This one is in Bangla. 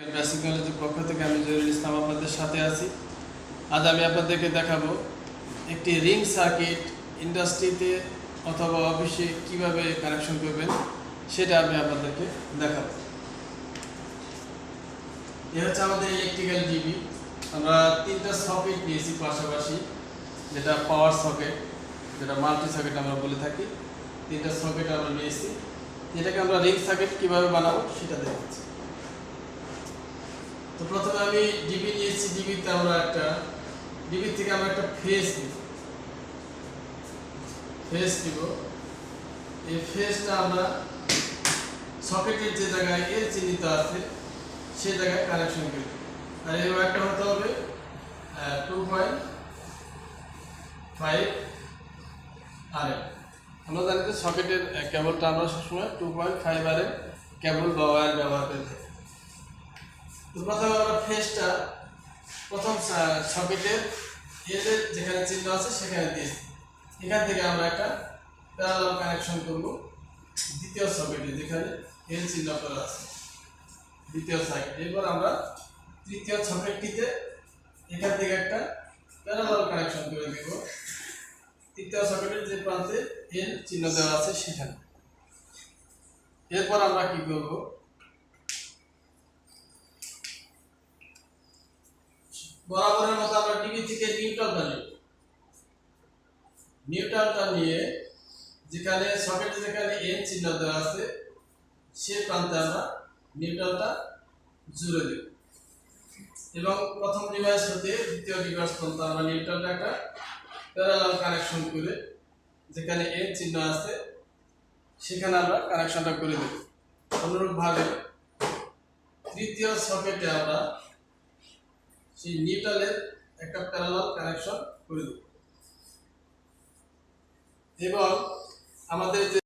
বেসিক নলেজের পক্ষ থেকে আমি জহিরুল ইসলাম আপনাদের সাথে আছি। আজ আমি আপনাদেরকে দেখাবো একটি রিং সার্কিট ইন্ডাস্ট্রিতে অথবা অফিসে কিভাবে কানেকশন করবেন সেটা আমি আপনাদেরকে দেখাবো। এ হচ্ছে আমাদের ইলেকট্রিক্যাল ডিবি। আমরা তিনটা সকেট নিয়েছি পাশাপাশি, যেটা পাওয়ার সকেট, যেটা মাল্টি সকেট আমরা বলে থাকি। তিনটা সকেট আমরা নিয়েছি, এটাকে আমরা রিং সার্কিট কিভাবে বানাবো সেটা দেখাচ্ছি। তো প্রথমে আমি ডিবি নিয়েছি, ডিবি থেকে আমরা একটা ফেস নিব। এই ফেসটা আমরা সকেটের যে জায়গায় এর চিহ্নিত আছে সেই জায়গায় কানেকশন করি। আর এই ওয়্যারটা হতে হবে 2.5 RM। আমরা জানি যে সকেটের কেবলটা আমরা সবসময় 2.5 RM কেবল বা ওয়্যার ব্যবহার করে থাকি। তো প্রথমে আমরা ফেসটা প্রথম সকেটের এদের যেখানে চিহ্ন আছে সেখানে দিয়েছি। এখান থেকে আমরা একটা প্যারালাল কানেকশন করব দ্বিতীয় সকেটে, যেখানে এর চিহ্ন করা আছে দ্বিতীয় সাইড। এরপর আমরা তৃতীয় সকেটটিতে এখান থেকে একটা প্যারালাল কানেকশন করে দেব তৃতীয় সকেটের যে প্রান্তে এর চিহ্ন দেওয়া আছে সেখানে। এরপর আমরা কি করব, বরাবরের মতো আমরা ডিবি থেকে নিউট্রালটা নিয়ে যেখানে সকেটে যেখানে এন চিহ্ন দেওয়া আছে সেই প্রান্তে আমরা নিউট্রালটা জুড়ে দেব এবং প্রথম ডিভাইস হতে দ্বিতীয় ডিভাইস পর্যন্ত আমরা নিউট্রালটা একটা প্যারালাল কানেকশন করে যেখানে এন চিহ্ন আছে সেখানে আমরা কানেকশনটা করে দেব। অনুরূপভাবে তৃতীয় সকেটে আমরা সেই নিউট্রালের একটা প্যারালাল কানেকশন করে দেব এবং আমাদের যে